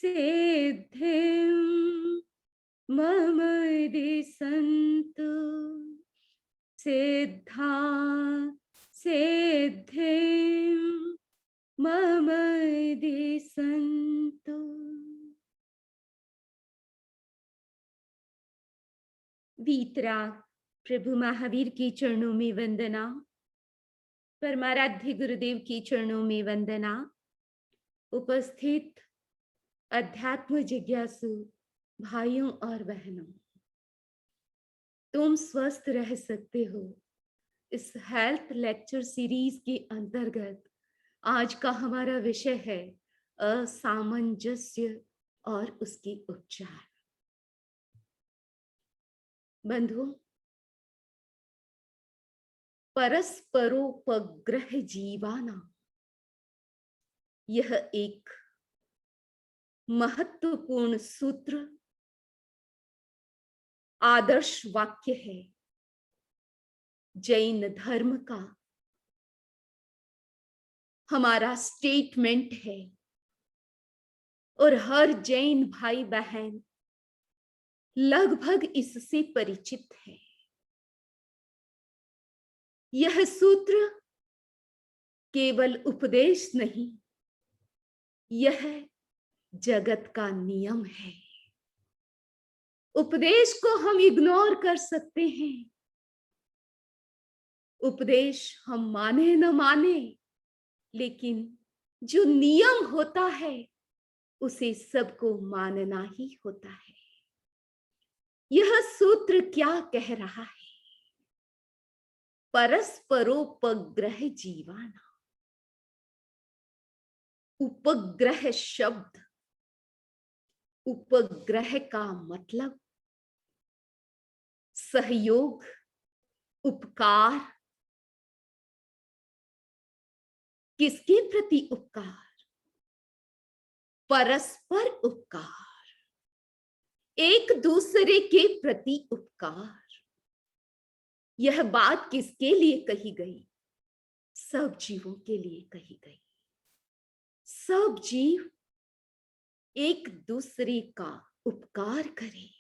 सिद्धिं मम दिशन्तु सिद्धा सिद्धिं मम दिशन्तु। वीतराग प्रभु महावीर के चरणों में वंदना, परमाराध्य गुरुदेव के चरणों में वंदना। उपस्थित अध्यात्म जिज्ञासु भाइयों और बहनों, तुम स्वस्थ रह सकते हो। इस हेल्थ लेक्चर सीरीज के अंतर्गत आज का हमारा विषय है असामंजस्य और उसके उपचार। बंधुओं, परस्परोपग्रह जीवाना, यह एक महत्वपूर्ण सूत्र, आदर्श वाक्य है जैन धर्म का। हमारा स्टेटमेंट है और हर जैन भाई बहन लगभग इससे परिचित है। यह सूत्र केवल उपदेश नहीं, यह जगत का नियम है। उपदेश को हम इग्नोर कर सकते हैं, उपदेश हम माने न माने, लेकिन जो नियम होता है उसे सबको मानना ही होता है। यह सूत्र क्या कह रहा है? परस्परोपग्रह जीवाना। उपग्रह शब्द, उपग्रह का मतलब सहयोग, उपकार। किसके प्रति उपकार? परस्पर उपकार, एक दूसरे के प्रति उपकार। यह बात किसके लिए कही गई? सब जीवों के लिए कही गई। सब जीव एक दूसरे का उपकार करें।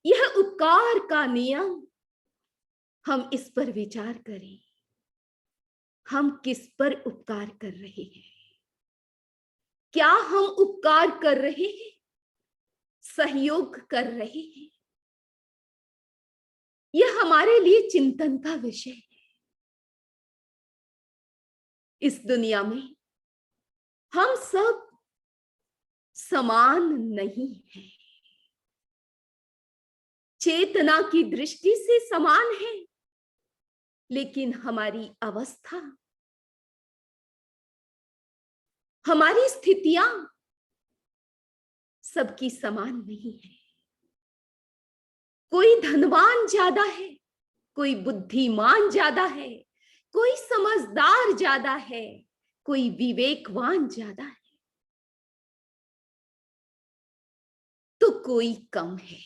यह उपकार का नियम, हम इस पर विचार करें। हम किस पर उपकार कर रहे हैं? क्या हम उपकार कर रहे हैं? सहयोग कर रहे हैं? यह हमारे लिए चिंतन का विषय है। इस दुनिया में हम सब समान नहीं हैं। चेतना की दृष्टि से समान है, लेकिन हमारी अवस्था, हमारी स्थितियां सबकी समान नहीं है। कोई धनवान ज्यादा है, कोई बुद्धिमान ज्यादा है, कोई समझदार ज्यादा है, कोई विवेकवान ज्यादा है, तो कोई कम है।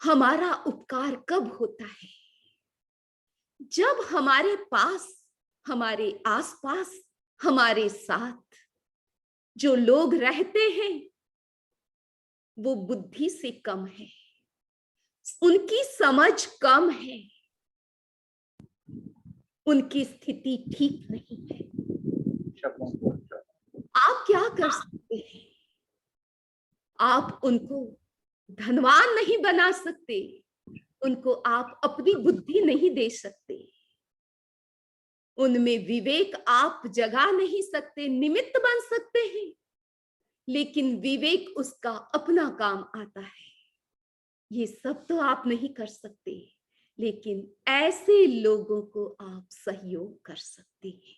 हमारा उपकार कब होता है? जब हमारे पास, हमारे आसपास, हमारे साथ जो लोग रहते हैं वो बुद्धि से कम है, उनकी समझ कम है, उनकी स्थिति ठीक नहीं है। आप क्या कर सकते हैं? आप उनको धनवान नहीं बना सकते, उनको आप अपनी बुद्धि नहीं दे सकते, उनमें विवेक आप जगा नहीं सकते। निमित्त बन सकते हैं, लेकिन विवेक उसका अपना काम आता है। ये सब तो आप नहीं कर सकते, लेकिन ऐसे लोगों को आप सहयोग कर सकते हैं,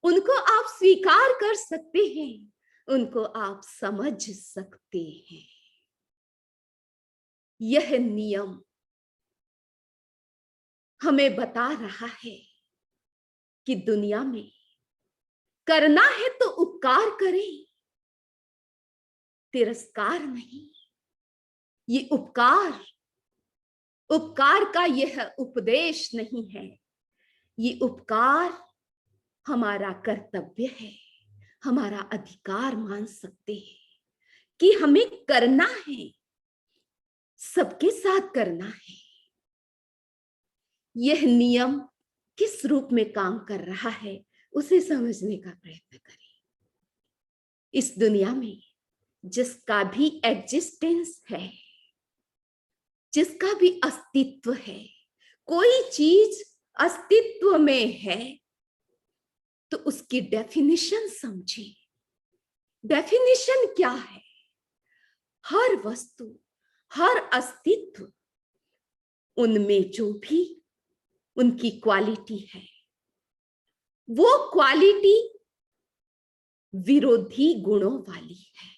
उनको आप स्वीकार कर सकते हैं, उनको आप समझ सकते हैं। यह नियम हमें बता रहा है कि दुनिया में करना है तो उपकार करें, तिरस्कार नहीं। ये उपकार, उपकार का यह उपदेश नहीं है, ये उपकार हमारा कर्तव्य है। हमारा अधिकार मान सकते हैं कि हमें करना है, सबके साथ करना है। यह नियम किस रूप में काम कर रहा है उसे समझने का प्रयत्न करें। इस दुनिया में जिसका भी एग्जिस्टेंस है, जिसका भी अस्तित्व है, कोई चीज अस्तित्व में है तो उसकी डेफिनेशन समझिए। डेफिनेशन क्या है? हर वस्तु, हर अस्तित्व, उनमें जो भी उनकी क्वालिटी है, वो क्वालिटी विरोधी गुणों वाली है।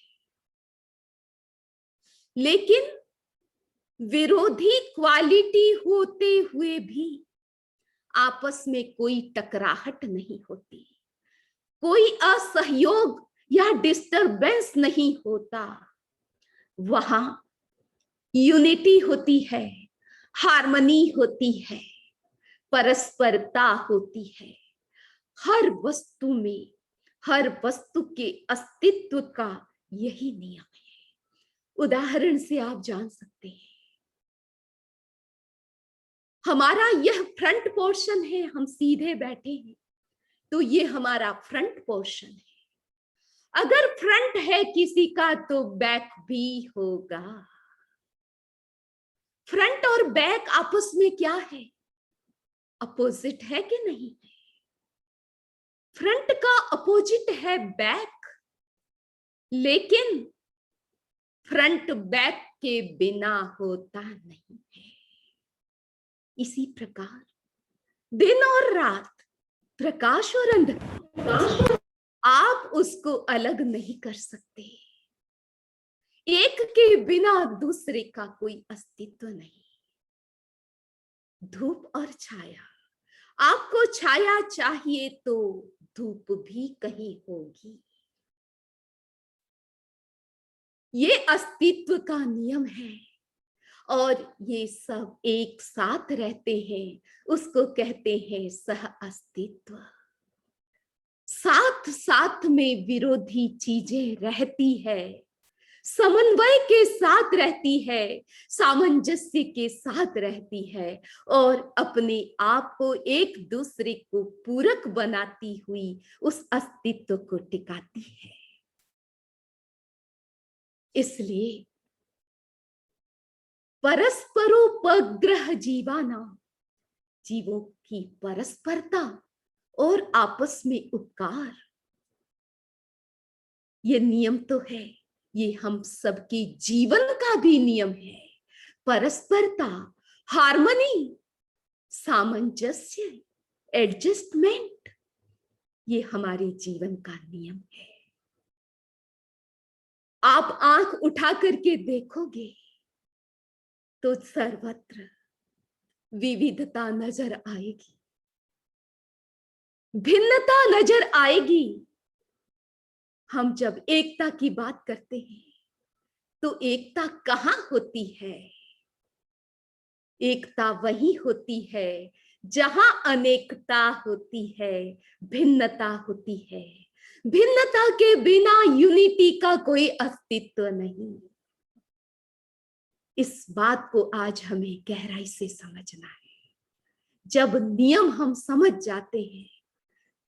लेकिन विरोधी क्वालिटी होते हुए भी आपस में कोई टकराहट नहीं होती, कोई असहयोग या डिस्टरबेंस नहीं होता। वहां यूनिटी होती है, हार्मनी होती है, परस्परता होती है। हर वस्तु में, हर वस्तु के अस्तित्व का यही नियम है। उदाहरण से आप जान सकते हैं, हमारा यह फ्रंट पोर्शन है, हम सीधे बैठे हैं तो ये हमारा फ्रंट पोर्शन है। अगर फ्रंट है किसी का तो बैक भी होगा। फ्रंट और बैक आपस में क्या है? अपोजिट है कि नहीं है? फ्रंट का अपोजिट है बैक, लेकिन फ्रंट बैक के बिना होता नहीं है। इसी प्रकार दिन और रात, प्रकाश और अंधकार, आप उसको अलग नहीं कर सकते। एक के बिना दूसरे का कोई अस्तित्व नहीं। धूप और छाया, आपको छाया चाहिए तो धूप भी कहीं होगी। ये अस्तित्व का नियम है और ये सब एक साथ रहते हैं, उसको कहते हैं सह अस्तित्व। साथ साथ में विरोधी चीजें रहती है, समन्वय के साथ रहती है, सामंजस्य के साथ रहती है और अपने आप को एक दूसरे को पूरक बनाती हुई उस अस्तित्व को टिकाती है। इसलिए परस्परोपग्रह जीवाना, जीवों की परस्परता और आपस में उपकार, ये नियम तो है, ये हम सबके जीवन का भी नियम है। परस्परता, हार्मनी, सामंजस्य, एडजस्टमेंट, ये हमारे जीवन का नियम है। आप आंख उठा करके देखोगे तो सर्वत्र विविधता नजर आएगी, भिन्नता नजर आएगी। हम जब एकता की बात करते हैं तो एकता कहाँ होती है? एकता वही होती है जहां अनेकता होती है, भिन्नता होती है। भिन्नता के बिना यूनिटी का कोई अस्तित्व नहीं। इस बात को आज हमें गहराई से समझना है। जब नियम हम समझ जाते हैं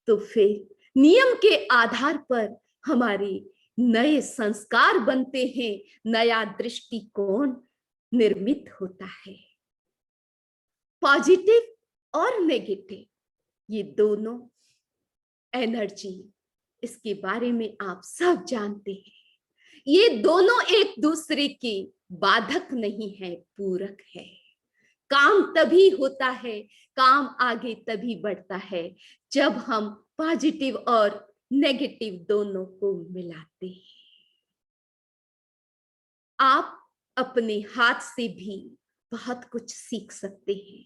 तो फिर नियम के आधार पर हमारे नए संस्कार बनते हैं, नया दृष्टिकोण निर्मित होता है। पॉजिटिव और नेगेटिव, ये दोनों एनर्जी, इसके बारे में आप सब जानते हैं। ये दोनों एक दूसरे के बाधक नहीं है, पूरक है। काम तभी होता है, काम आगे तभी बढ़ता है जब हम पॉजिटिव और नेगेटिव दोनों को मिलाते हैं। आप अपने हाथ से भी बहुत कुछ सीख सकते हैं।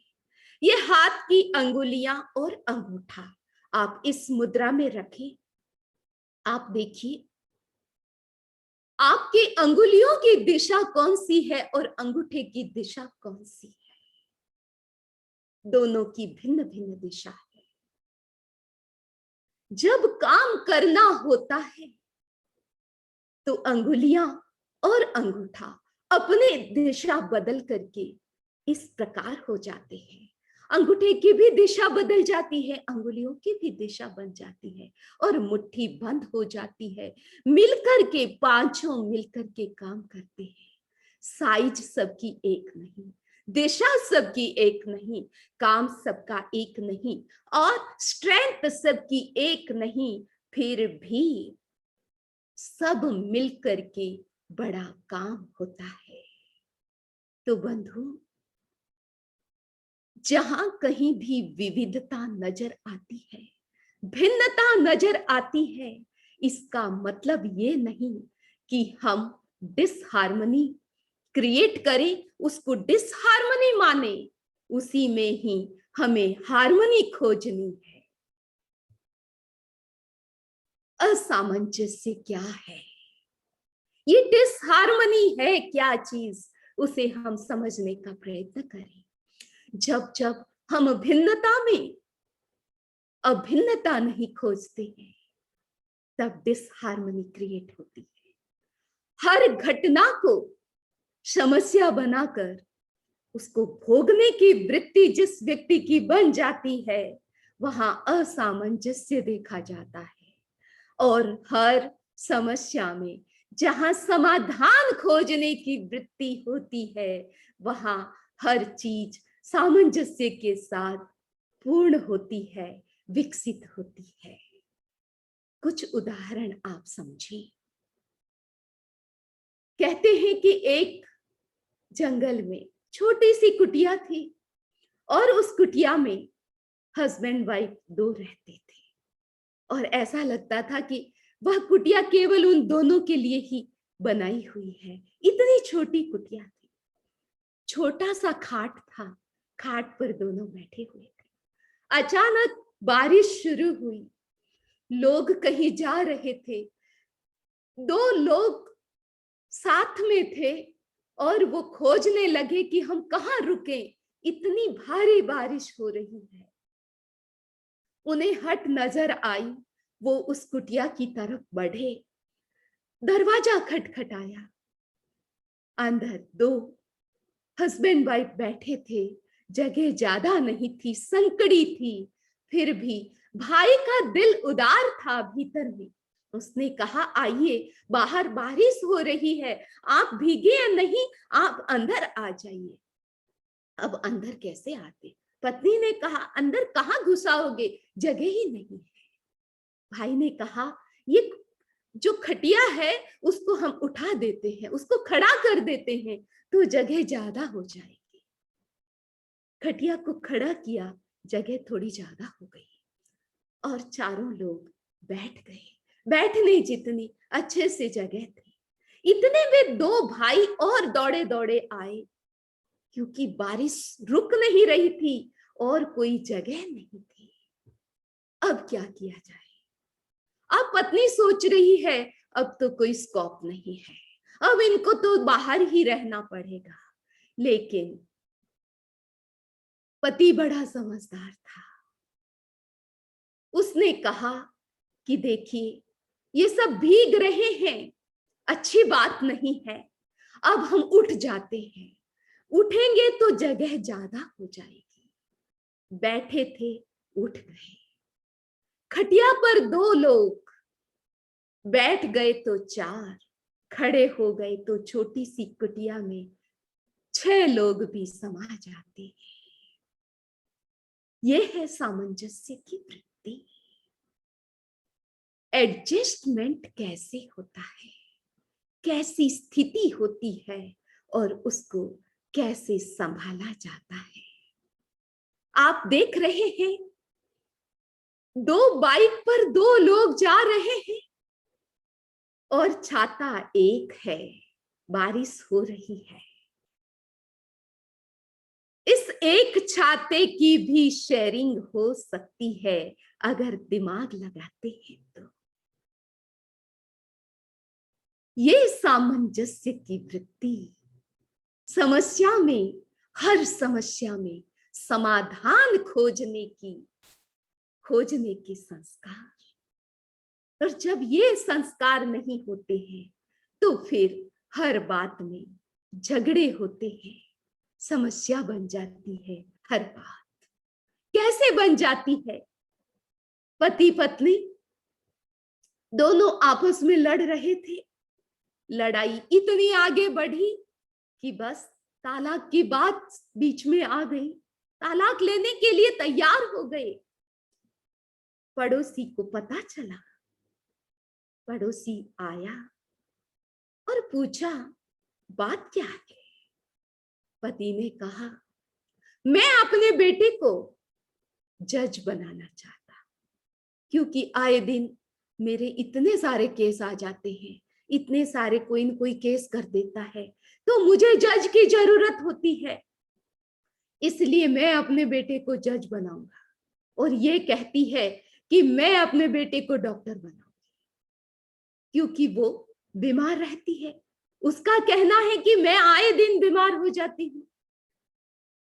ये हाथ की अंगुलियां और अंगूठा आप इस मुद्रा में रखें। आप देखिए आपके अंगुलियों की दिशा कौन सी है और अंगूठे की दिशा कौन सी है? दोनों की भिन्न भिन्न दिशा है। जब काम करना होता है तो अंगुलियां और अंगूठा अपने दिशा बदल करके इस प्रकार हो जाते हैं। अंगूठे की भी दिशा बदल जाती है, अंगुलियों की भी दिशा बन जाती है और मुट्ठी बंद हो जाती है। मिलकर के पांचों मिलकर के काम करते हैं। साइज सबकी एक नहीं, दिशा सबकी एक नहीं, काम सबका एक नहीं और स्ट्रेंथ सबकी एक नहीं, फिर भी सब मिलकर के बड़ा काम होता है। तो बंधु, जहां कहीं भी विविधता नजर आती है, भिन्नता नजर आती है, इसका मतलब ये नहीं कि हम डिसहार्मनी क्रिएट करें, उसको डिसहार्मनी माने। उसी में ही हमें हार्मनी खोजनी है। असामंजस्य क्या है, ये डिसहार्मनी है क्या चीज, उसे हम समझने का प्रयत्न करें। जब जब हम भिन्नता में अभिन्नता नहीं खोजते हैं, तब डिसहार्मनी क्रिएट होती है। हर घटना को समस्या बनाकर उसको भोगने की वृत्ति जिस व्यक्ति की बन जाती है, वहां असामंजस्य देखा जाता है। और हर समस्या में जहां समाधान खोजने की वृत्ति होती है, वहां हर चीज सामंजस्य के साथ पूर्ण होती है, विकसित होती है। कुछ उदाहरण आप समझिए। कहते हैं कि एक जंगल में छोटी सी कुटिया थी और उस कुटिया में हस्बैंड वाइफ दो रहते थे और ऐसा लगता था कि वह कुटिया केवल उन दोनों के लिए ही बनाई हुई है। इतनी छोटी कुटिया थी, छोटा सा खाट था, खाट पर दोनों बैठे हुए थे। अचानक बारिश शुरू हुई, लोग कहीं जा रहे थे, दो लोग साथ में थे और वो खोजने लगे कि हम कहाँ रुके, इतनी भारी बारिश हो रही है। उन्हें हट नजर आई, वो उस कुटिया की तरफ बढ़े। दरवाजा खटखटाया, अंदर दो हस्बैंड वाइफ बैठे थे। जगह ज्यादा नहीं थी, संकड़ी थी, फिर भी भाई का दिल उदार था भीतर में। उसने कहा, आइए, बाहर बारिश हो रही है, आप भीगे या नहीं, आप अंदर आ जाइए। अब अंदर कैसे आते? पत्नी ने कहा, अंदर कहाँ घुसाओगे, जगह ही नहीं है। भाई ने कहा, ये जो खटिया है उसको हम उठा देते हैं, उसको खड़ा कर देते हैं, तो जगह ज्यादा हो जाएगी। खटिया को खड़ा किया, जगह थोड़ी ज्यादा हो गई और चारों लोग बैठ गए। बैठने जितनी अच्छे से जगह थी, इतने में दो भाई और दौड़े दौड़े आए, क्योंकि बारिश रुक नहीं रही थी और कोई जगह नहीं थी। अब क्या किया जाए? अब पत्नी सोच रही है, अब तो कोई स्कोप नहीं है, अब इनको तो बाहर ही रहना पड़ेगा। लेकिन पति बड़ा समझदार था। उसने कहा कि देखिए, ये सब भीग रहे हैं, अच्छी बात नहीं है, अब हम उठ जाते हैं, उठेंगे तो जगह ज्यादा हो जाएगी। बैठे थे, उठ गए। खटिया पर दो लोग, बैठ गए तो चार, खड़े हो गए तो छोटी सी कुटिया में 6 लोग भी समा जाते हैं। यह है सामंजस्य की वृत्ति। एडजस्टमेंट कैसे होता है, कैसी स्थिति होती है और उसको कैसे संभाला जाता है। आप देख रहे हैं, दो बाइक पर दो लोग जा रहे हैं और छाता एक है, बारिश हो रही है। इस एक छाते की भी शेयरिंग हो सकती है अगर दिमाग लगाते हैं तो। ये सामंजस्य की वृत्ति, समस्या में, हर समस्या में समाधान खोजने के संस्कार, और जब ये संस्कार नहीं होते हैं तो फिर हर बात में झगड़े होते हैं, समस्या बन जाती है। हर बात कैसे बन जाती है? पति पत्नी दोनों आपस में लड़ रहे थे, लड़ाई इतनी आगे बढ़ी कि बस तालाक की बात बीच में आ गई, तालाक लेने के लिए तैयार हो गए। पड़ोसी को पता चला, पड़ोसी आया और पूछा बात क्या है। पति ने कहा मैं अपने बेटे को जज बनाना चाहता, क्योंकि आए दिन मेरे इतने सारे केस आ जाते हैं, इतने सारे कोई न कोई केस कर देता है, तो मुझे जज की जरूरत होती है, इसलिए मैं अपने बेटे को जज बनाऊंगा। और ये कहती है कि मैं अपने बेटे को डॉक्टर बनाऊंगी, क्योंकि वो बीमार रहती है। उसका कहना है कि मैं आए दिन बीमार हो जाती हूँ,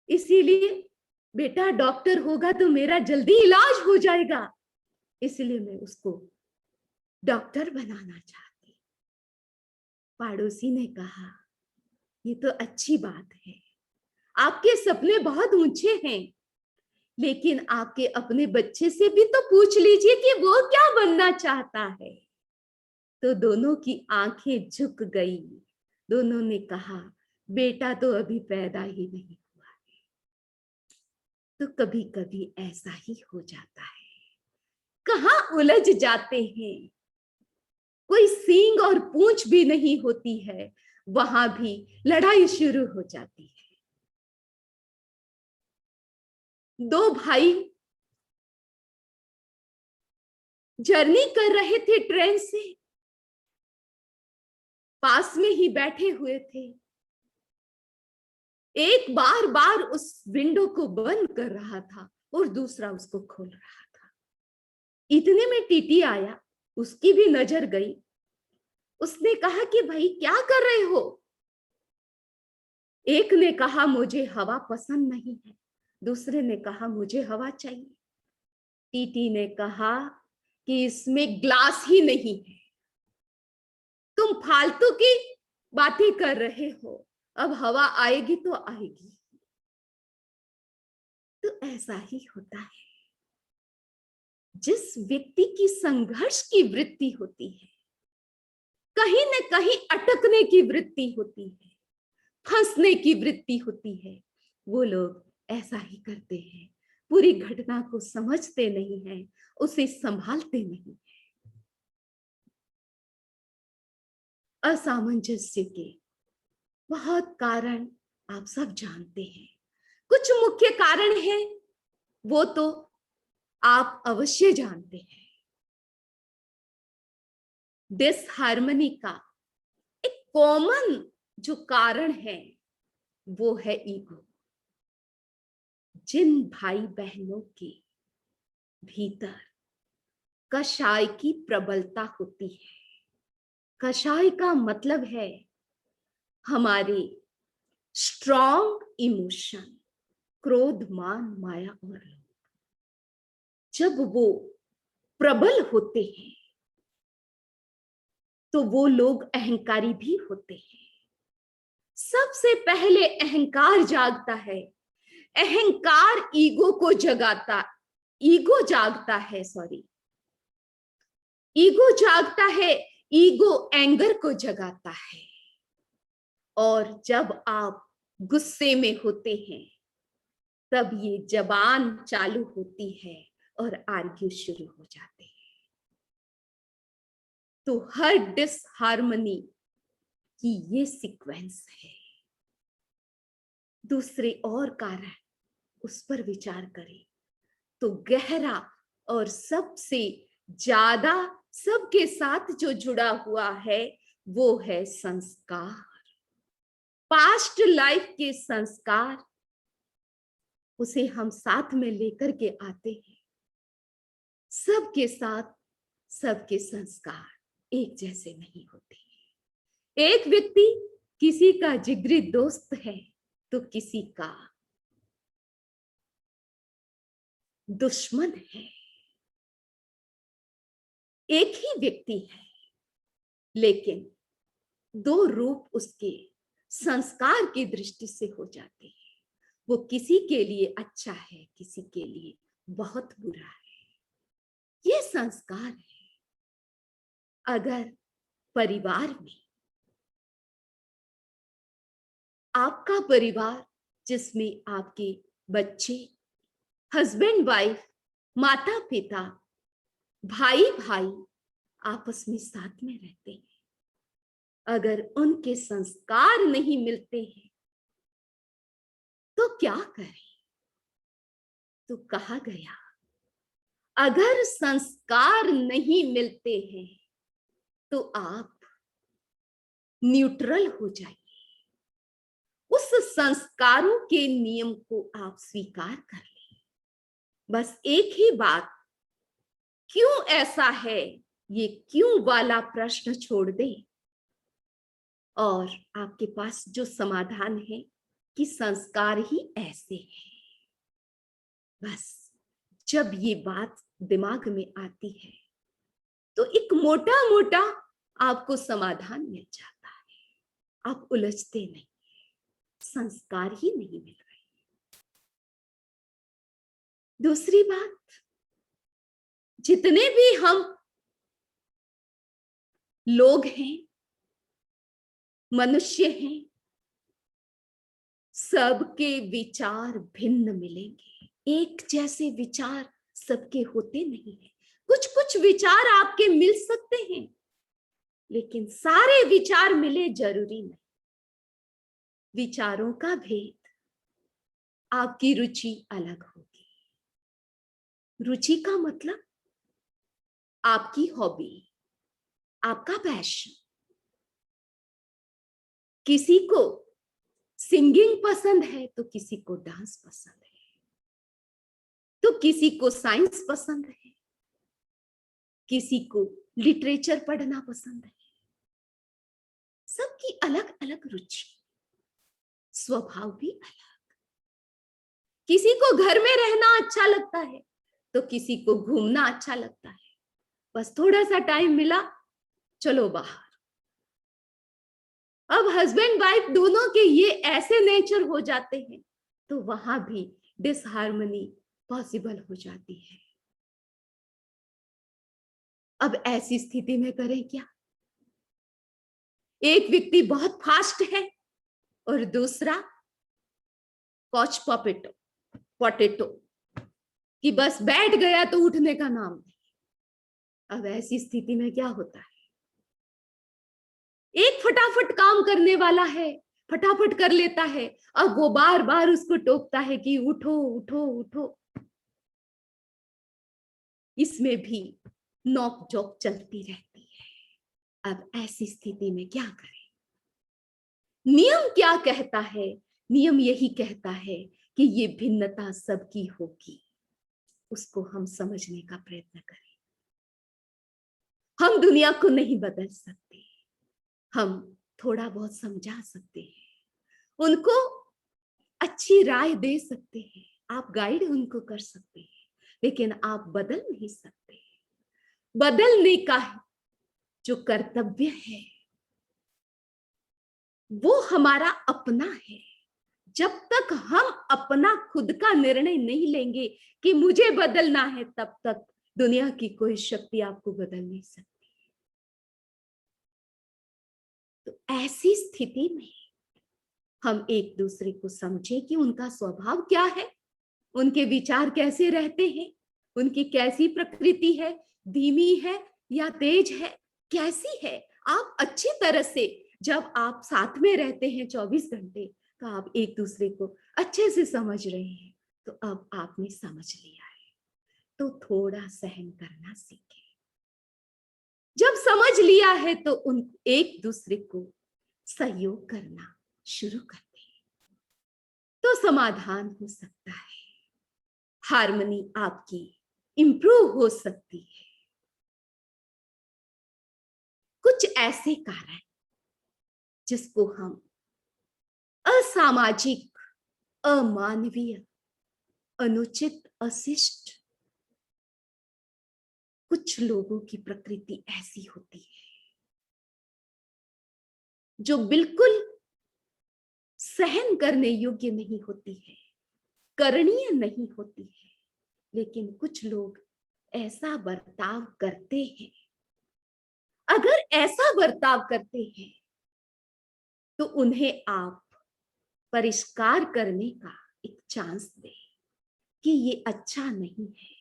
इसीलिए बेटा डॉक्टर होगा तो मेरा जल्दी इलाज हो जाएगा, इसलिए मैं उसको डॉक्टर बनाना चाहती। पड़ोसी ने कहा ये तो अच्छी बात है, आपके सपने बहुत ऊंचे हैं, लेकिन आपके अपने बच्चे से भी तो पूछ लीजिए कि वो क्या बनना चाहता है। तो दोनों की आंखें झुक गई। दोनों ने कहा बेटा तो अभी पैदा ही नहीं हुआ है। तो कभी कभी ऐसा ही हो जाता है, कहाँ उलझ जाते हैं, कोई सींग और पूंछ भी नहीं होती है, वहां भी लड़ाई शुरू हो जाती है। दो भाई जर्नी कर रहे थे ट्रेन से, पास में ही बैठे हुए थे। एक बार बार उस विंडो को बंद कर रहा था और दूसरा उसको खोल रहा था। इतने में टीटी आया, उसकी भी नजर गई। उसने कहा कि भाई क्या कर रहे हो? एक ने कहा मुझे हवा पसंद नहीं है, दूसरे ने कहा मुझे हवा चाहिए। टीटी ने कहा कि इसमें ग्लास ही नहीं है, तुम फालतू की बातें कर रहे हो, अब हवा आएगी तो आएगी। तो ऐसा ही होता है, जिस व्यक्ति की संघर्ष की वृत्ति होती है, कहीं न कहीं अटकने की वृत्ति होती है, फंसने की वृत्ति होती है, वो लोग ऐसा ही करते हैं, पूरी घटना को समझते नहीं हैं, उसे संभालते नहीं। असामंजस्य के बहुत कारण आप सब जानते हैं, कुछ मुख्य कारण है वो तो आप अवश्य जानते हैं। डिसहार्मनी का एक कॉमन जो कारण है वो है ईगो। जिन भाई बहनों के भीतर कषाय की प्रबलता होती है, कषाय का मतलब है हमारे स्ट्रॉन्ग इमोशन, क्रोध मान माया और लोभ, जब वो प्रबल होते हैं तो वो लोग अहंकारी भी होते हैं। सबसे पहले अहंकार जागता है, अहंकार ईगो को जगाता, ईगो जागता है, सॉरी, ईगो जागता है, ईगो एंगर को जगाता है। और जब आप गुस्से में होते हैं तब ये जबान चालू होती है और आर्ग्यू शुरू हो जाते हैं। तो हर डिसहार्मनी की ये सीक्वेंस है। दूसरे और कारण उस पर विचार करें तो गहरा और सबसे ज्यादा सबके साथ जो जुड़ा हुआ है वो है संस्कार, पास्ट लाइफ के संस्कार। उसे हम साथ में लेकर के आते हैं। सबके साथ सबके संस्कार एक जैसे नहीं होते। एक व्यक्ति किसी का जिगरी दोस्त है तो किसी का दुश्मन है। एक ही व्यक्ति है, लेकिन दो रूप उसके संस्कार की दृष्टि से हो जाते हैं। वो किसी के लिए अच्छा है, किसी के लिए बहुत बुरा है। ये संस्कार है। अगर परिवार में आपका परिवार, जिसमें आपके बच्चे, हस्बैंड वाइफ, माता पिता, भाई भाई आपस में साथ में रहते हैं, अगर उनके संस्कार नहीं मिलते हैं तो क्या करें? तो कहा गया, अगर संस्कार नहीं मिलते हैं तो आप न्यूट्रल हो जाइए। उस संस्कारों के नियम को आप स्वीकार कर लें। बस एक ही बात, क्यों ऐसा है, ये क्यों वाला प्रश्न छोड़ दे और आपके पास जो समाधान है कि संस्कार ही ऐसे हैं। बस जब ये बात दिमाग में आती है तो एक मोटा मोटा आपको समाधान मिल जाता है। आप उलझते नहीं, संस्कार ही नहीं मिल रहे। दूसरी बात, जितने भी हम लोग हैं, मनुष्य हैं, सबके विचार भिन्न मिलेंगे। एक जैसे विचार सबके होते नहीं है। कुछ कुछ विचार आपके मिल सकते हैं, लेकिन सारे विचार मिले जरूरी नहीं। विचारों का भेद, आपकी रुचि अलग होगी। रुचि का मतलब आपकी हॉबी, आपका पैशन। किसी को सिंगिंग पसंद है तो किसी को डांस पसंद है, तो किसी को साइंस पसंद है, किसी को लिटरेचर पढ़ना पसंद है। सबकी अलग अलग रुचि, स्वभाव भी अलग। किसी को घर में रहना अच्छा लगता है तो किसी को घूमना अच्छा लगता है। बस थोड़ा सा टाइम मिला, चलो बाहर। अब हस्बैंड वाइफ दोनों के ये ऐसे नेचर हो जाते हैं तो वहां भी डिसहार्मनी पॉसिबल हो जाती है। अब ऐसी स्थिति में करें क्या? एक व्यक्ति बहुत फास्ट है और दूसरा कॉच पॉपेटो पोटेटो, कि बस बैठ गया तो उठने का नाम नहीं। अब ऐसी स्थिति में क्या होता है? एक फटाफट काम करने वाला है, फटाफट कर लेता है, अब वो बार बार उसको टोकता है कि उठो उठो उठो। इसमें भी नोक झोंक चलती रहती है। अब ऐसी स्थिति में क्या करें? नियम क्या कहता है? नियम यही कहता है कि ये भिन्नता सबकी होगी, उसको हम समझने का प्रयत्न करें। हम दुनिया को नहीं बदल सकते, हम थोड़ा बहुत समझा सकते हैं, उनको अच्छी राय दे सकते हैं, आप गाइड उनको कर सकते हैं, लेकिन आप बदल नहीं सकते। बदलने का जो कर्तव्य है वो हमारा अपना है। जब तक हम अपना खुद का निर्णय नहीं लेंगे कि मुझे बदलना है, तब तक दुनिया की कोई शक्ति आपको बदल नहीं सकती। तो ऐसी स्थिति में हम एक दूसरे को समझें कि उनका स्वभाव क्या है, उनके विचार कैसे रहते हैं, उनकी कैसी प्रकृति है, धीमी है या तेज है, कैसी है। आप अच्छी तरह से, जब आप साथ में रहते हैं 24 घंटे, तो आप एक दूसरे को अच्छे से समझ रहे हैं। तो अब आपने समझ लिया है तो थोड़ा सहन करना सीखें। जब समझ लिया है तो उन एक दूसरे को सहयोग करना शुरू कर दें, तो समाधान हो सकता है, हार्मनी आपकी इंप्रूव हो सकती है। कुछ ऐसे कारण जिसको हम असामाजिक, अमानवीय, अनुचित, अशिष्ट कुछ लोगों की प्रकृति ऐसी होती है जो बिल्कुल सहन करने योग्य नहीं होती है, करणीय नहीं होती है, लेकिन कुछ लोग ऐसा बर्ताव करते हैं। अगर ऐसा बर्ताव करते हैं तो उन्हें आप परिष्कार करने का एक चांस दें कि ये अच्छा नहीं है।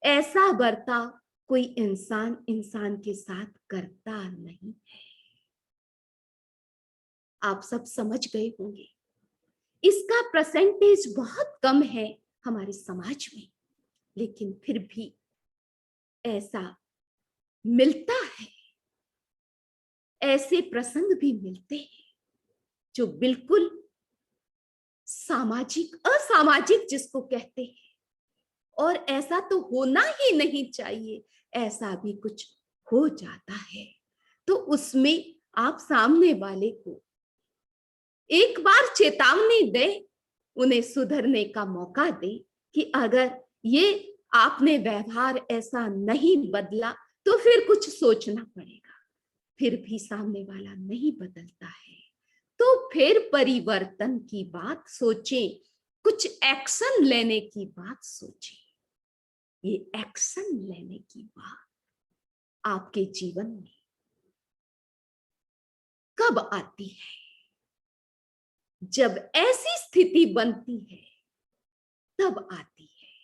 ऐसा बर्ताव कोई इंसान इंसान के साथ करता नहीं है। आप सब समझ गए होंगे। इसका परसेंटेज बहुत कम है हमारे समाज में, लेकिन फिर भी ऐसा मिलता है। ऐसे प्रसंग भी मिलते हैं जो बिल्कुल सामाजिक असामाजिक जिसको कहते हैं, और ऐसा तो होना ही नहीं चाहिए, ऐसा भी कुछ हो जाता है। तो उसमें आप सामने वाले को एक बार चेतावनी दे, उन्हें सुधरने का मौका दे कि अगर ये आपने व्यवहार ऐसा नहीं बदला तो फिर कुछ सोचना पड़ेगा। फिर भी सामने वाला नहीं बदलता है तो फिर परिवर्तन की बात सोचें, कुछ एक्शन लेने की बात सोचें। ये एक्शन लेने की बात आपके जीवन में कब आती है? जब ऐसी स्थिति बनती है तब आती है।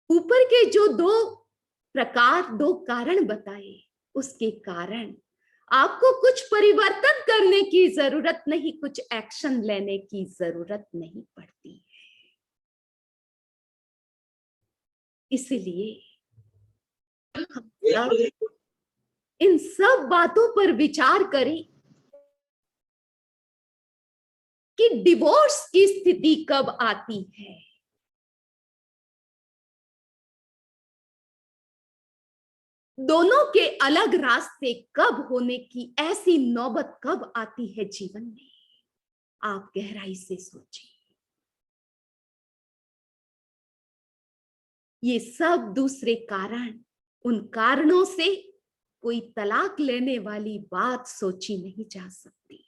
ऊपर के जो दो कारण बताए, उसके कारण आपको कुछ परिवर्तन करने की जरूरत नहीं, कुछ एक्शन लेने की जरूरत नहीं पड़ती है। इसलिए हम सब इन सब बातों पर विचार करें कि डिवोर्स की स्थिति कब आती है। दोनों के अलग रास्ते कब होने की ऐसी नौबत कब आती है जीवन में, आप गहराई से सोचिए। ये सब दूसरे कारण, उन कारणों से कोई तलाक लेने वाली बात सोची नहीं जा सकती।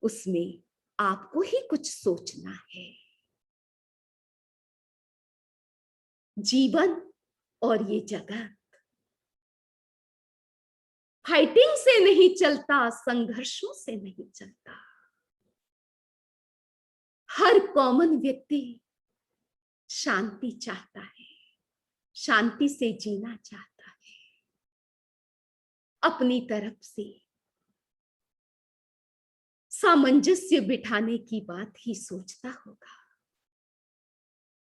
उसमें आपको ही कुछ सोचना है। जीवन और ये जगत फाइटिंग से नहीं चलता, संघर्षों से नहीं चलता। हर कॉमन व्यक्ति शांति चाहता है, शांति से जीना चाहता है, अपनी तरफ से सामंजस्य बिठाने की बात ही सोचता होगा।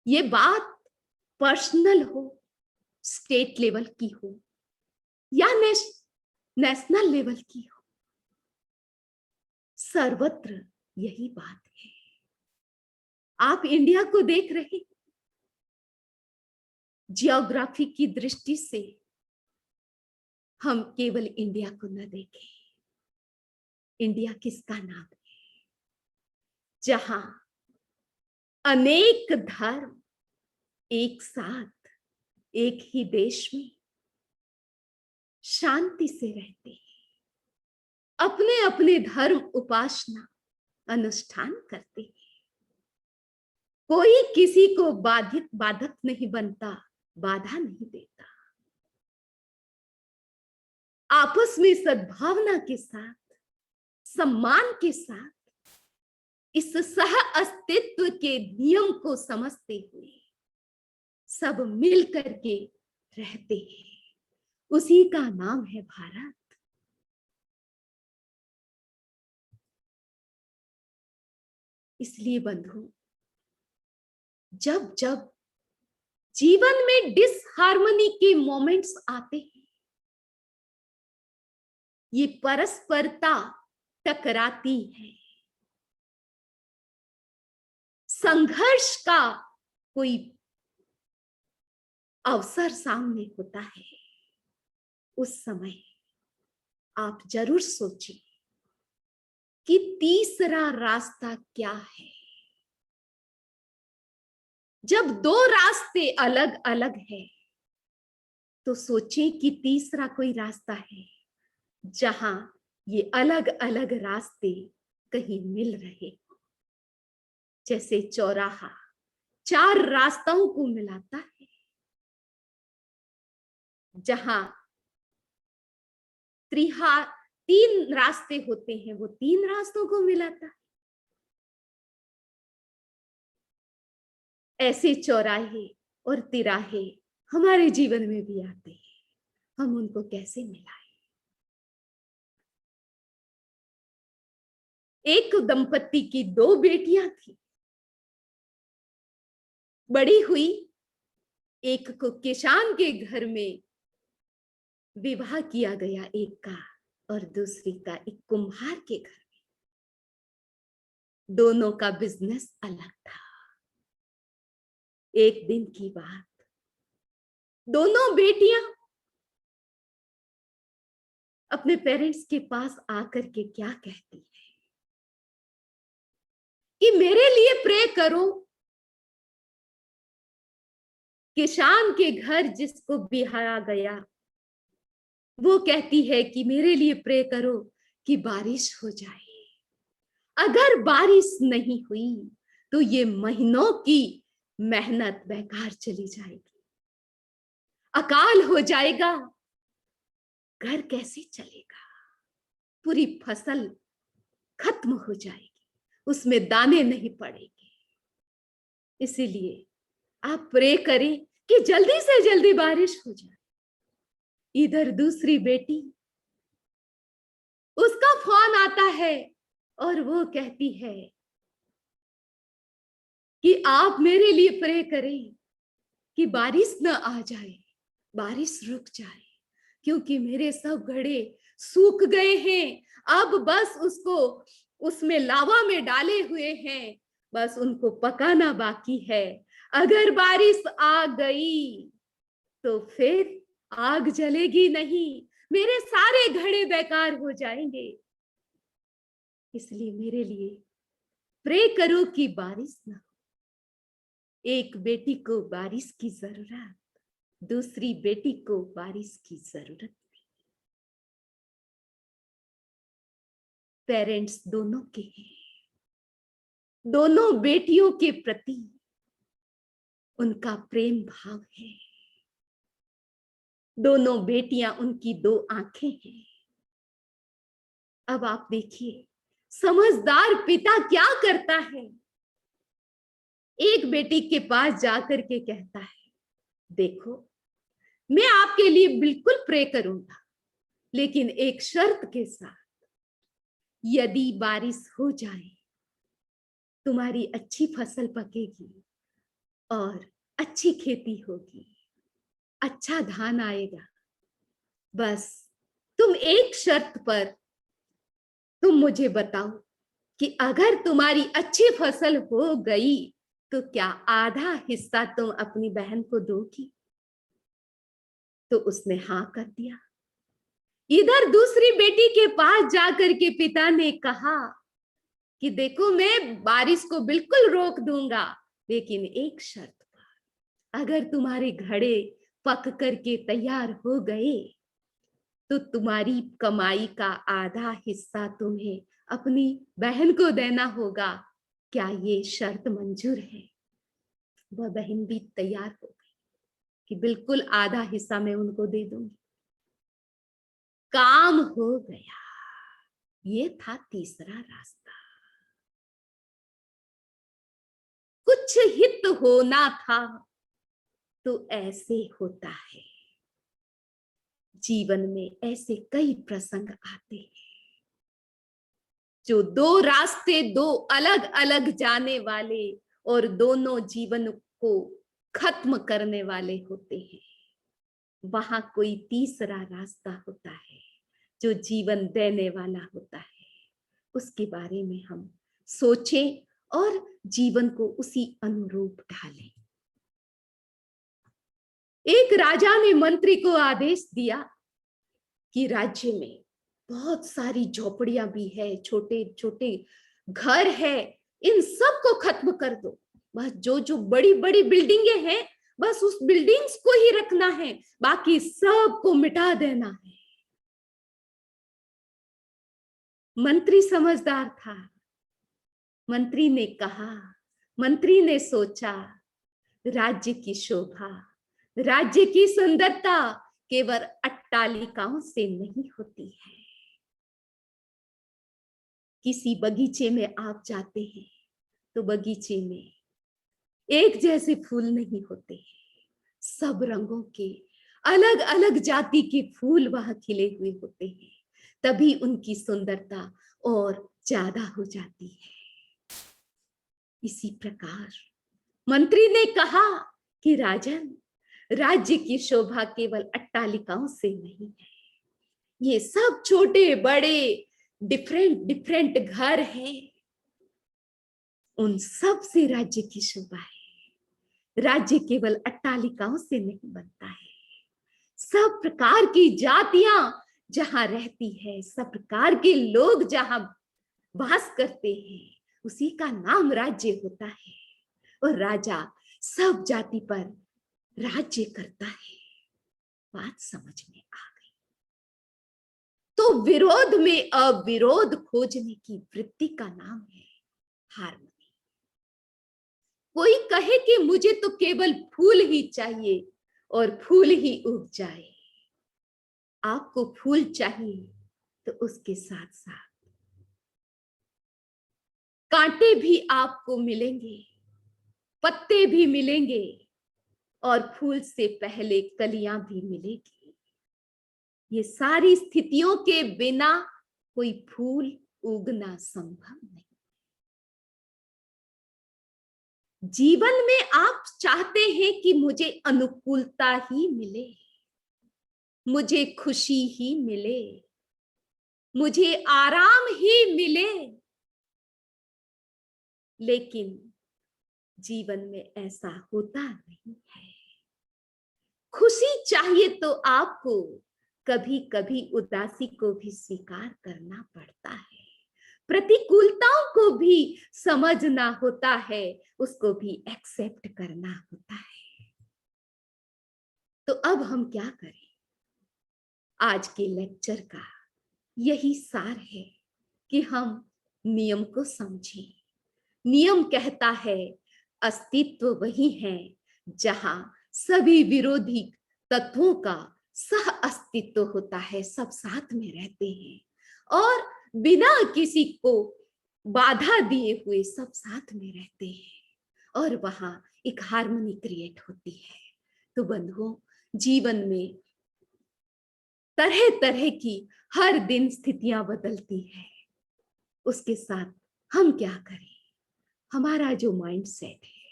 ये बात पर्सनल हो, स्टेट लेवल की हो या नेशनल लेवल की हो, सर्वत्र यही बात है। आप इंडिया को देख रहे, जियोग्राफी की दृष्टि से हम केवल इंडिया को न देखें। इंडिया किसका नाम है? जहां अनेक धर्म एक साथ एक ही देश में शांति से रहते हैं, अपने अपने धर्म उपासना अनुष्ठान करते हैं। कोई किसी को बाधक नहीं बनता, बाधा नहीं देता। आपस में सद्भावना के साथ, सम्मान के साथ इस सह अस्तित्व के नियम को समझते हुए सब मिल करके रहते हैं। उसी का नाम है भारत। इसलिए बंधु, जब जब जीवन में डिसहार्मनी के मोमेंट्स आते हैं, ये परस्परता टकराती है, संघर्ष का कोई अवसर सामने होता है, उस समय आप जरूर सोचिए कि तीसरा रास्ता क्या है। जब दो रास्ते अलग अलग है तो सोचें कि तीसरा कोई रास्ता है जहां ये अलग अलग रास्ते कहीं मिल रहे, जैसे चौराहा चार रास्तों को मिलाता है, जहां त्रिहा तीन रास्ते होते हैं वो तीन रास्तों को मिलाता है। ऐसे चौराहे और तिराहे हमारे जीवन में भी आते हैं, हम उनको कैसे मिलाएं? एक दंपत्ति की दो बेटियां थी, बड़ी हुई, एक को किसान के घर में विवाह किया गया एक का, और दूसरी का एक कुम्हार के घर में। दोनों का बिजनेस अलग था। एक दिन की बात, दोनों बेटियां अपने पेरेंट्स के पास आकर के क्या कहती है कि मेरे लिए प्रे करो। किसान के घर जिसको बिहाया गया वो कहती है कि मेरे लिए प्रे करो कि बारिश हो जाए। अगर बारिश नहीं हुई तो ये महीनों की मेहनत बेकार चली जाएगी, अकाल हो जाएगा, घर कैसे चलेगा, पूरी फसल खत्म हो जाएगी, उसमें दाने नहीं पड़ेंगे। इसीलिए आप प्रे करें कि जल्दी से जल्दी बारिश हो जाए। इधर दूसरी बेटी, उसका फोन आता है और वो कहती है कि आप मेरे लिए प्रे करें कि बारिश न आ जाए, बारिश रुक जाए, क्योंकि मेरे सब घड़े सूख गए हैं। अब बस उसको उसमें लावा में डाले हुए हैं, बस उनको पकाना बाकी है। अगर बारिश आ गई तो फिर आग जलेगी नहीं, मेरे सारे घड़े बेकार हो जाएंगे। इसलिए मेरे लिए प्रे करो कि बारिश ना हो। एक बेटी को बारिश की जरूरत, दूसरी बेटी को बारिश की जरूरत थी। पेरेंट्स दोनों के हैं, दोनों बेटियों के प्रति उनका प्रेम भाव है। दोनों बेटियां उनकी दो आंखें हैं। अब आप देखिए समझदार पिता क्या करता है। एक बेटी के पास जाकर के कहता है, देखो मैं आपके लिए बिल्कुल प्रे करूंगा, लेकिन एक शर्त के साथ, यदि बारिश हो जाए तुम्हारी अच्छी फसल पकेगी और अच्छी खेती होगी, अच्छा धान आएगा। बस तुम एक शर्त पर तुम मुझे बताओ कि अगर तुम्हारी अच्छी फसल हो गई तो क्या आधा हिस्सा तुम अपनी बहन को दोगी? तो उसने हाँ कर दिया। इधर दूसरी बेटी के पास जाकर के पिता ने कहा कि देखो मैं बारिश को बिल्कुल रोक दूंगा, लेकिन एक शर्त पर, अगर तुम्हारे घड़े पक करके तैयार हो गए तो तुम्हारी कमाई का आधा हिस्सा तुम्हें अपनी बहन को देना होगा। क्या ये शर्त मंजूर है? वह बहन भी तैयार हो गई कि बिल्कुल आधा हिस्सा मैं उनको दे दूंगी। काम हो गया। ये था तीसरा रास्ता। कुछ हित होना था तो ऐसे होता है। जीवन में ऐसे कई प्रसंग आते हैं जो दो रास्ते, दो अलग अलग जाने वाले और दोनों जीवन को खत्म करने वाले होते हैं। वहां कोई तीसरा रास्ता होता है जो जीवन देने वाला होता है। उसके बारे में हम सोचें और जीवन को उसी अनुरूप ढालें। एक राजा ने मंत्री को आदेश दिया कि राज्य में बहुत सारी झोपड़ियां भी है, छोटे छोटे घर है, इन सब को खत्म कर दो। बस जो जो बड़ी बड़ी बिल्डिंगें हैं, बस उस बिल्डिंग्स को ही रखना है, बाकी सब को मिटा देना है। मंत्री समझदार था। मंत्री ने कहा, मंत्री ने सोचा, राज्य की शोभा, राज्य की सुंदरता केवल अट्टालिकाओं से नहीं होती है। किसी बगीचे में आप जाते हैं तो बगीचे में एक जैसे फूल नहीं होते, सब रंगों के अलग अलग जाति के फूल वहां खिले हुए होते हैं, तभी उनकी सुंदरता और ज्यादा हो जाती है। इसी प्रकार मंत्री ने कहा कि राजन, राज्य की शोभा केवल अट्टालिकाओं से नहीं है, ये सब छोटे बड़े डिफरेंट डिफरेंट घर हैं, उन सब से राज्य की शोभा है। राज्य केवल अट्टालिकाओं से नहीं बनता है। सब प्रकार की जातियां जहां रहती है, सब प्रकार के लोग जहां वास करते हैं, उसी का नाम राज्य होता है। और राजा सब जाति पर राज्य करता है। बात समझ में आ गई? तो विरोध में अविरोध खोजने की वृत्ति का नाम है हार्मनी। कोई कहे कि मुझे तो केवल फूल ही चाहिए और फूल ही उग जाए। आपको फूल चाहिए तो उसके साथ साथ कांटे भी आपको मिलेंगे, पत्ते भी मिलेंगे और फूल से पहले कलियां भी मिलेगी। ये सारी स्थितियों के बिना कोई फूल उगना संभव नहीं। जीवन में आप चाहते हैं कि मुझे अनुकूलता ही मिले, मुझे खुशी ही मिले, मुझे आराम ही मिले, लेकिन जीवन में ऐसा होता नहीं है। खुशी चाहिए तो आपको कभी कभी उदासी को भी स्वीकार करना पड़ता है, प्रतिकूलताओं को भी समझना होता है, उसको भी एक्सेप्ट करना होता है। तो अब हम क्या करें? आज के लेक्चर का यही सार है कि हम नियम को समझें। नियम कहता है अस्तित्व वही है जहां सभी विरोधी तत्वों का सह अस्तित्व होता है, सब साथ में रहते हैं और बिना किसी को बाधा दिए हुए सब साथ में रहते हैं और वहां एक हार्मनी क्रिएट होती है। तो बंधुओं, जीवन में तरह तरह की हर दिन स्थितियां बदलती है, उसके साथ हम क्या करें? हमारा जो माइंड सेट है,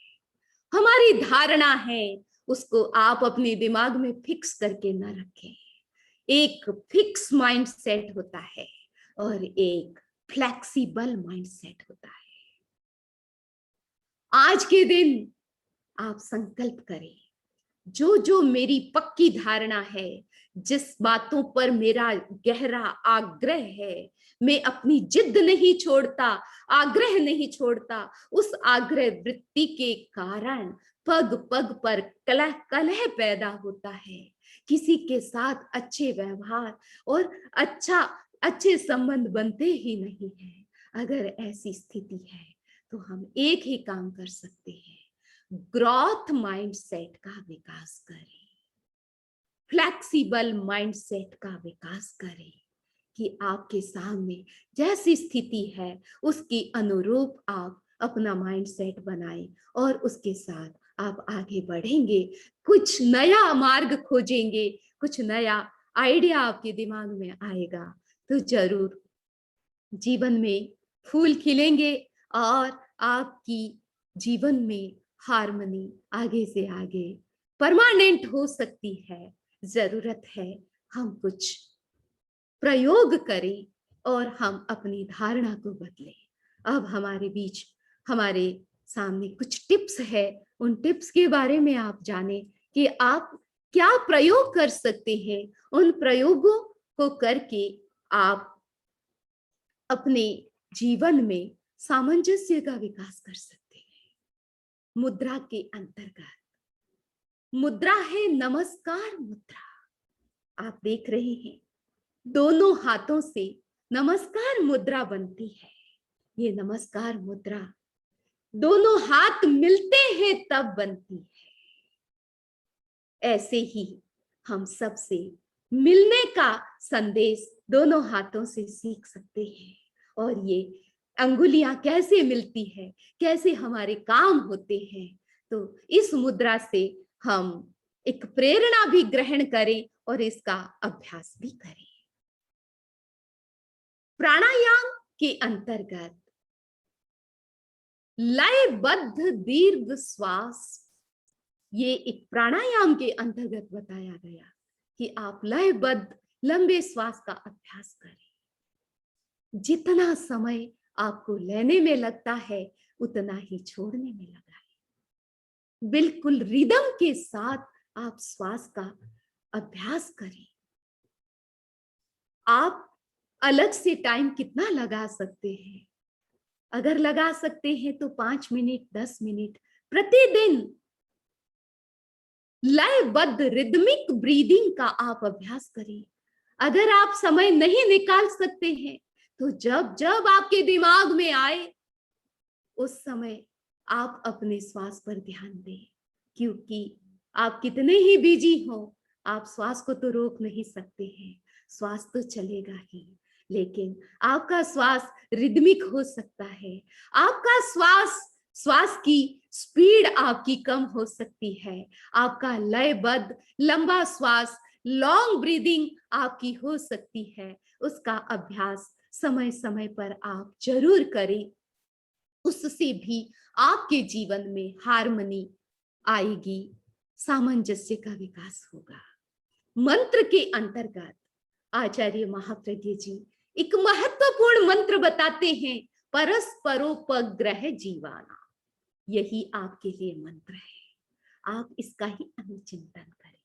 हमारी धारणा है, उसको आप अपने दिमाग में फिक्स करके ना रखें। एक फिक्स माइंड सेट होता है और एक फ्लेक्सिबल माइंड सेट होता है। आज के दिन आप संकल्प करें, जो जो मेरी पक्की धारणा है, जिस बातों पर मेरा गहरा आग्रह है, मैं अपनी जिद नहीं छोड़ता, आग्रह नहीं छोड़ता, उस आग्रह वृत्ति के कारण पग पग पर कलह कलह पैदा होता है। किसी के साथ अच्छे व्यवहार और अच्छे संबंध बनते ही नहीं है। अगर ऐसी स्थिति है तो हम एक ही काम कर सकते हैं, ग्रोथ माइंडसेट का विकास करें, फ्लेक्सिबल माइंडसेट का विकास करें कि आपके सामने जैसी स्थिति है उसके अनुरूप आप अपना माइंडसेट बनाएं और उसके साथ आप आगे बढ़ेंगे, कुछ नया मार्ग खोजेंगे, कुछ नया आइडिया आपके दिमाग में आएगा तो जरूर जीवन में फूल खिलेंगे और आपकी जीवन में हार्मनी आगे से आगे परमानेंट हो सकती है। जरूरत है हम कुछ प्रयोग करें और हम अपनी धारणा को बदलें। अब हमारे बीच हमारे सामने कुछ टिप्स है, उन टिप्स के बारे में आप जाने कि आप क्या प्रयोग कर सकते हैं। उन प्रयोगों को करके आप अपने जीवन में सामंजस्य का विकास कर सकते हैं। मुद्रा के अंतर्गत। मुद्रा है नमस्कार मुद्रा। आप देख रहे हैं दोनों हाथों से नमस्कार मुद्रा बनती है। ये नमस्कार मुद्रा दोनों हाथ मिलते हैं तब बनती है। ऐसे ही हम सबसे मिलने का संदेश दोनों हाथों से सीख सकते हैं। और ये अंगुलियां कैसे मिलती है, कैसे हमारे काम होते हैं, तो इस मुद्रा से हम एक प्रेरणा भी ग्रहण करें और इसका अभ्यास भी करें। प्राणायाम के अंतर्गत लयबद्ध दीर्घ श्वास, ये एक प्राणायाम के अंतर्गत बताया गया कि आप लयबद्ध लंबे श्वास का अभ्यास करें। जितना समय आपको लेने में लगता है उतना ही छोड़ने में लगाएं। बिल्कुल रिदम के साथ आप श्वास का अभ्यास करें। आप अलग से टाइम कितना लगा सकते हैं? अगर लगा सकते हैं तो 5 मिनट 10 मिनट प्रतिदिन लयबद्ध रिदमिक ब्रीदिंग का आप अभ्यास करें। अगर आप समय नहीं निकाल सकते हैं तो जब जब आपके दिमाग में आए उस समय आप अपने श्वास पर ध्यान दें, क्योंकि आप कितने ही बिजी हो, आप श्वास को तो रोक नहीं सकते हैं। श्वास तो चलेगा ही, लेकिन आपका श्वास रिदमिक हो सकता है। आपका श्वास की स्पीड आपकी कम हो सकती है। आपका लयबद्ध लंबा श्वास लॉन्ग ब्रीदिंग आपकी हो सकती है। उसका अभ्यास समय समय पर आप जरूर करें। उससे भी आपके जीवन में हार्मनी आएगी, सामंजस्य का विकास होगा। मंत्र के अंतर्गत आचार्य महाप्रज्ञ जी एक महत्वपूर्ण मंत्र बताते हैं, परस्परोपग्रह जीवाना। यही आपके लिए मंत्र है। आप इसका ही अनुचिंतन करें,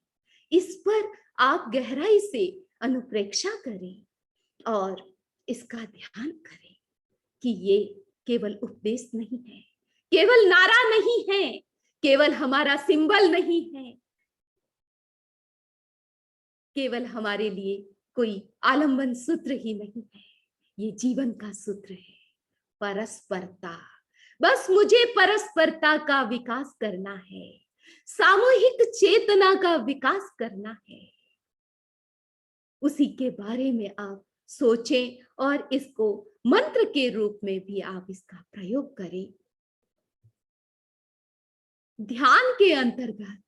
इस पर आप गहराई से अनुप्रेक्षा करें और इसका ध्यान करें कि ये केवल उपदेश नहीं है, केवल नारा नहीं है, केवल हमारा सिंबल नहीं है, केवल हमारे लिए कोई आलंबन सूत्र ही नहीं है। ये जीवन का सूत्र है, परस्परता। बस मुझे परस्परता का विकास करना है, सामूहिक चेतना का विकास करना है। उसी के बारे में आप सोचें और इसको मंत्र के रूप में भी आप इसका प्रयोग करें। ध्यान के अंतर्गत,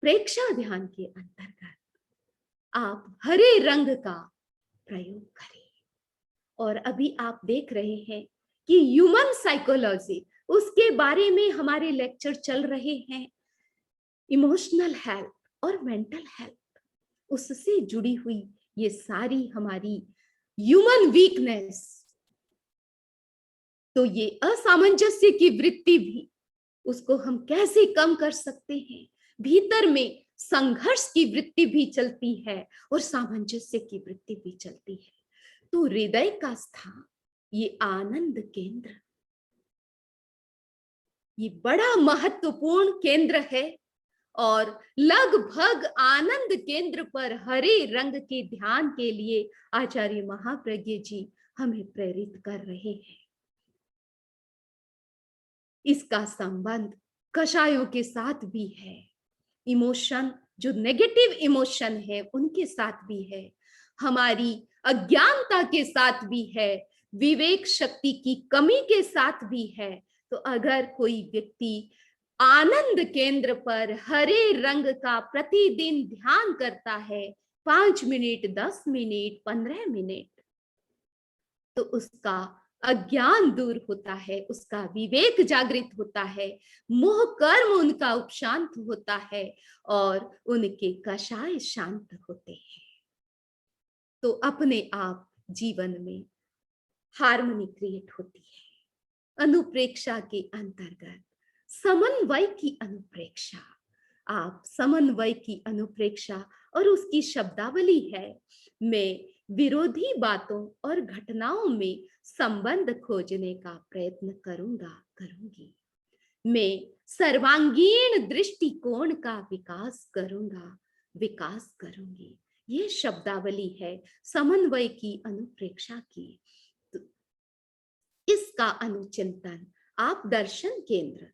प्रेक्षा ध्यान के अंतर्गत आप हरे रंग का प्रयोग करें। और अभी आप देख रहे हैं कि ह्यूमन साइकोलॉजी, उसके बारे में हमारे लेक्चर चल रहे हैं। इमोशनल हेल्थ और मेंटल हेल्थ, उससे जुड़ी हुई ये सारी हमारी ह्यूमन वीकनेस, तो ये असामंजस्य की वृत्ति भी, उसको हम कैसे कम कर सकते हैं। भीतर में संघर्ष की वृत्ति भी चलती है और सामंजस्य की वृत्ति भी चलती है। तो हृदय का स्थान, ये आनंद केंद्र, ये बड़ा महत्वपूर्ण केंद्र है। और लगभग आनंद केंद्र पर हरे रंग के ध्यान के लिए आचार्य महाप्रज्ञ जी हमें प्रेरित कर रहे हैं। इसका संबंध कषायों के साथ भी है, इमोशन, जो नेगेटिव इमोशन है उनके साथ भी है, हमारी अज्ञानता के साथ भी है, विवेक शक्ति की कमी के साथ भी है। तो अगर कोई व्यक्ति आनंद केंद्र पर हरे रंग का प्रतिदिन ध्यान करता है, 5 मिनट 10 मिनट 15 मिनट, तो उसका अज्ञान दूर होता है, उसका विवेक जागृत होता है, मोह कर्म उनका उपशांत होता है और उनके कषाय शांत होते हैं। तो अपने आप जीवन में हार्मनी क्रिएट होती है। अनुप्रेक्षा के अंतर्गत समन्वय की अनुप्रेक्षा, आप समन्वय की अनुप्रेक्षा और उसकी शब्दावली है, मैं विरोधी बातों और घटनाओं में संबंध खोजने का प्रयत्न करूंगी। मैं सर्वांगीण दृष्टिकोण का विकास करूंगा, विकास करूंगी। ये शब्दावली है समन्वय की अनुप्रेक्षा की। तो इसका अनुचिंतन आप दर्शन केंद्र,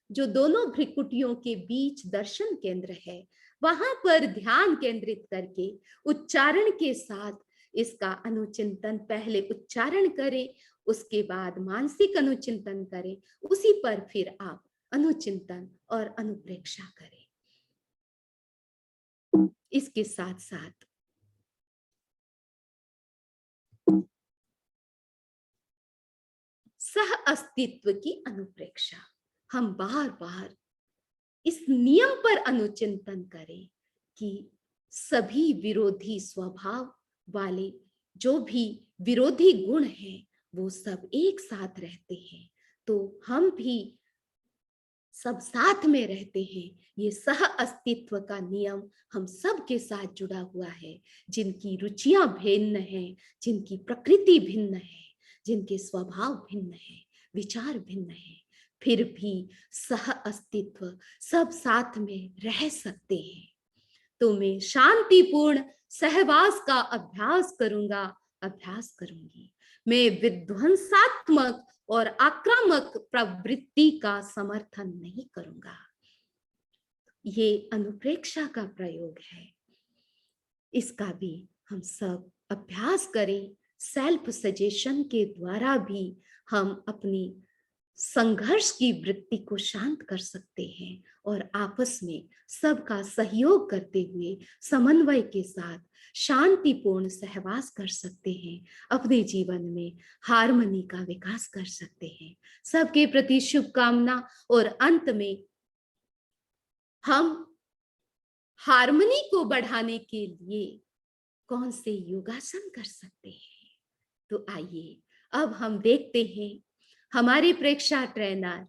जो दोनों भ्रिकुटियों के बीच दर्शन केंद्र है, वहां पर ध्यान केंद्रित करके उच्चारण के साथ इसका अनुचिंतन, पहले उच्चारण करें, उसके बाद मानसिक अनुचिंतन करें, उसी पर फिर आप अनुचिंतन और अनुप्रेक्षा करें। इसके साथ साथ सह अस्तित्व की अनुप्रेक्षा, हम बार बार इस नियम पर अनुचिंतन करें कि सभी विरोधी स्वभाव वाले जो भी विरोधी गुण हैं वो सब एक साथ रहते हैं, तो हम भी सब साथ में रहते हैं। ये सह अस्तित्व का नियम हम सब के साथ जुड़ा हुआ है। जिनकी रुचियां भिन्न हैं, जिनकी प्रकृति भिन्न है, जिनके स्वभाव भिन्न है, विचार भिन्न है, फिर भी सह अस्तित्व सब साथ में रह सकते हैं। तो मैं शांतिपूर्ण सहवास का अभ्यास करूंगा, अभ्यास करूंगी। मैं विध्वंसात्मक और आक्रामक प्रवृत्ति का समर्थन नहीं करूंगा। ये अनुप्रेक्षा का प्रयोग है, इसका भी हम सब अभ्यास करें। सेल्फ सजेशन के द्वारा भी हम अपनी संघर्ष की वृत्ति को शांत कर सकते हैं और आपस में सबका सहयोग करते हुए समन्वय के साथ शांतिपूर्ण सहवास कर सकते हैं, अपने जीवन में हार्मनी का विकास कर सकते हैं। सबके प्रति शुभकामना। और अंत में हम हार्मनी को बढ़ाने के लिए कौन से योगासन कर सकते हैं? तो आइए अब हम देखते हैं हमारी प्रेक्षा ट्रेनर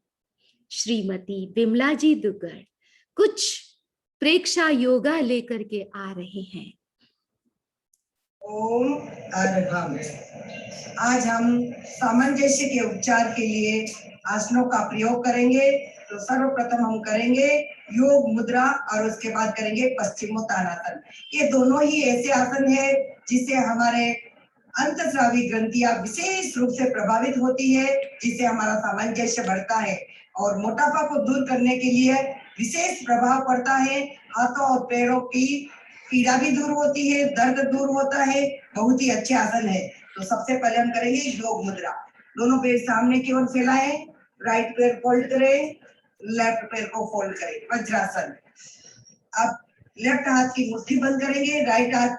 श्रीमती विमला जी दुग्गड़ कुछ प्रेक्षा योगा लेकर के आ रहे हैं। ओम अर्घम। आज हम सामंजस्य के उपचार के लिए आसनों का प्रयोग करेंगे। तो सर्वप्रथम हम करेंगे योग मुद्रा और उसके बाद करेंगे पश्चिमोत्तानासन। ये दोनों ही ऐसे आसन है जिससे हमारे अंतःस्रावी ग्रंथियां विशेष रूप से प्रभावित होती है, जिससे हमारा सामंजस्य बढ़ता है और मोटापा को दूर करने के लिए विशेष प्रभाव पड़ता है। हाथों और पैरों की पीड़ा भी दूर होती है, दर्द दूर होता है। बहुत ही अच्छे आसन है। तो सबसे पहले हम करेंगे योग मुद्रा। दोनों पैर सामने की ओर फैलाएं, राइट पैर फोल्ड करें, लेफ्ट पैर को फोल्ड करें, वज्रासन। अब लेफ्ट हाथ की मुट्ठी बंद करेंगे, राइट हाथ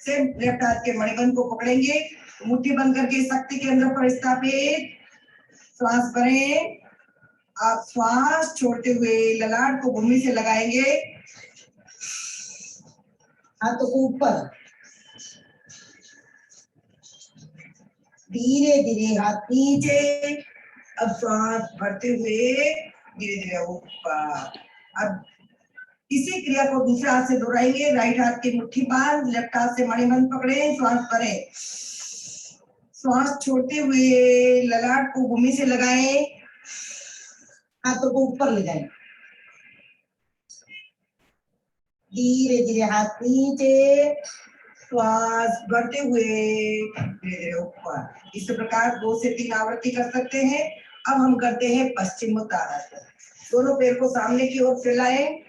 से लेफ्ट हाथ के मणिबंध को पकड़ेंगे, मुट्ठी बंद करके शक्ति केंद्र पर स्थापित। श्वास भरें। आप श्वास छोड़ते हुए ललाट को भूमि से लगाएंगे, हाथों को ऊपर, धीरे धीरे हाथ नीचे। अब श्वास भरते हुए धीरे धीरे ऊपर। अब इसी क्रिया को दूसरे हाथ से दोहराएंगे, राइट हाथ की मुट्ठी बांध, लेफ्ट हाथ से मणिबंध पकड़े, श्वास भरें। श्वास छोड़ते हुए ललाट को भूमि से लगाएं, हाथों को ऊपर ले जाएं, धीरे धीरे हाथ नीचे, श्वास भरते हुए धीरे ऊपर। इस प्रकार 2 से 3 आवृत्ति कर सकते हैं। अब हम करते हैं पश्चिमोत्तानासन। दोनों पैर को सामने की ओर फैलाएं।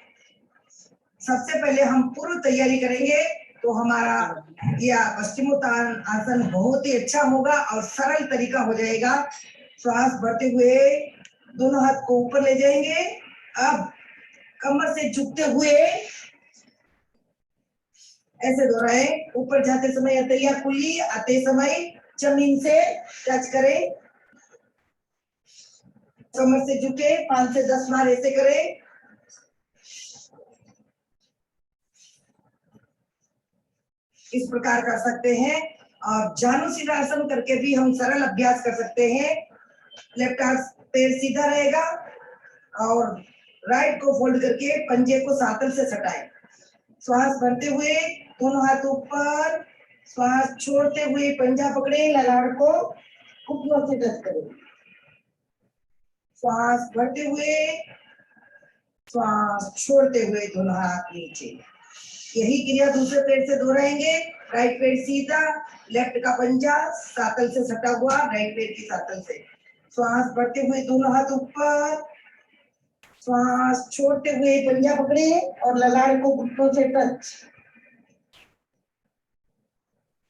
सबसे पहले हम पूर्व तैयारी करेंगे तो हमारा यह पश्चिमोत्तानासन बहुत ही अच्छा होगा और सरल तरीका हो जाएगा। श्वास भरते हुए दोनों हाथ को ऊपर ले जाएंगे। अब कमर से झुकते हुए ऐसे दोहराएं। ऊपर जाते समय हथेलियां खुली, आते समय जमीन से टच करें। कमर से झुके, 5 से 10 बार ऐसे करें। इस प्रकार कर सकते हैं। और जानुशिरासन करके भी हम सरल अभ्यास कर सकते हैं। लेफ्ट हाथ पैर सीधा रहेगा और राइट को फोल्ड करके पंजे को सातल से सटाएं। श्वास भरते हुए दोनों हाथ ऊपर, श्वास छोड़ते हुए पंजा पकड़े, ललाट को घुटनों से टच करें। श्वास भरते हुए, श्वास छोड़ते हुए दोनों हाथ नीचे। यही क्रिया दूसरे पैर से दोहराएंगे। राइट पैर सीधा, लेफ्ट का पंजा सातल से सटा हुआ, राइट पैर की सातल से। श्वास भरते हुए दोनों हाथ ऊपर, श्वास छोड़ते हुए पंजा पकड़े और ललाट को घुटनों से टच।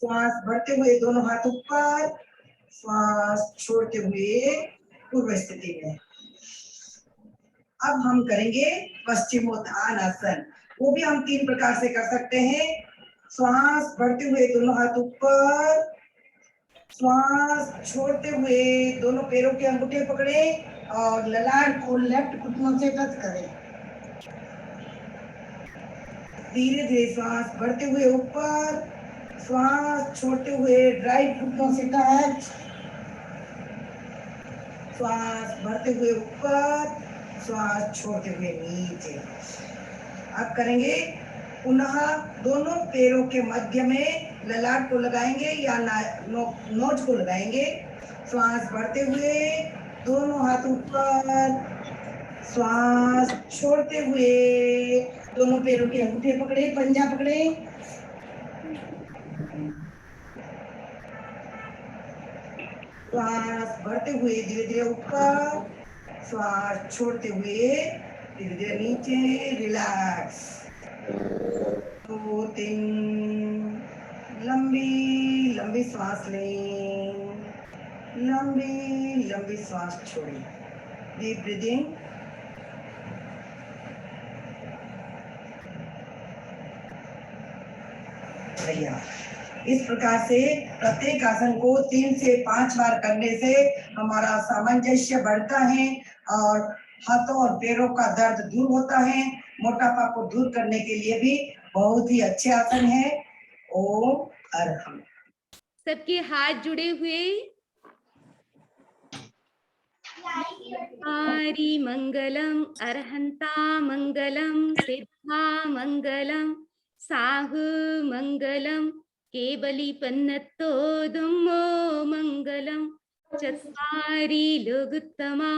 श्वास भरते हुए दोनों हाथ ऊपर, श्वास छोड़ते हुए पूर्व स्थिति में। अब हम करेंगे पश्चिमोत्थानासन। वो भी हम 3 प्रकार से कर सकते हैं। श्वास भरते हुए दोनों हाथ ऊपर, श्वास छोड़ते हुए दोनों पैरों के अंगूठे पकड़े और ललाट को लेफ्ट घुटनों से टच करें। धीरे धीरे श्वास भरते हुए ऊपर, श्वास छोड़ते हुए राइट घुटनों से टच। श्वास भरते हुए ऊपर, श्वास छोड़ते हुए नीचे। अब करेंगे पुनः दोनों पैरों के मध्य में ललाट को लगाएंगे या नोज को लगाएंगे। श्वास भरते हुए दोनों हाथ ऊपर, श्वास छोड़ते हुए दोनों पैरों के अंगूठे पकड़े, पंजा पकड़े। श्वास भरते हुए धीरे धीरे ऊपर, श्वास छोड़ते हुए धीरे धीरे नीचे। रिलैक्स। 2 3 लंबी लंबी श्वास लें, लंबी लंबी श्वास छोड़ें। Deep breathing. बढ़िया। इस प्रकार से प्रत्येक आसन को 3 से 5 बार करने से हमारा सामंजस्य बढ़ता है और हाथों और पैरों का दर्द दूर होता है। मोटापा को दूर करने के लिए भी बहुत ही अच्छे आसन है। ओम अरहम। सबके हाथ जुड़े हुए। हरि मंगलम अरहंता मंगलम सिद्धा मंगलम साहु मंगलम केवली पन्नतो दुम्मो मंगलम चत्वारि लोगुत्तमा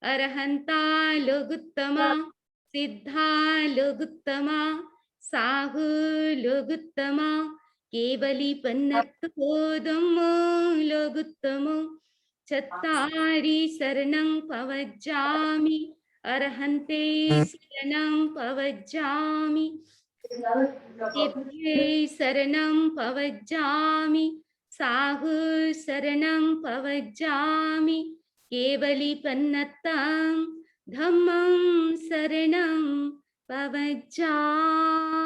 अरहंता लोगुत्तमा सिद्धा लोगुत्तमा साहु लोगुत्तमा केवली पन्नतो दुम्मो लोगुत्तमो चत्तारि शरणं पवज्जामि अरहन्ते शरणं पवज्जामि सिद्धे शरणं पवज्जामि साहु शरणं पवज्जामि केवली पन्नतं धम्मं शरणं पवज्जामि।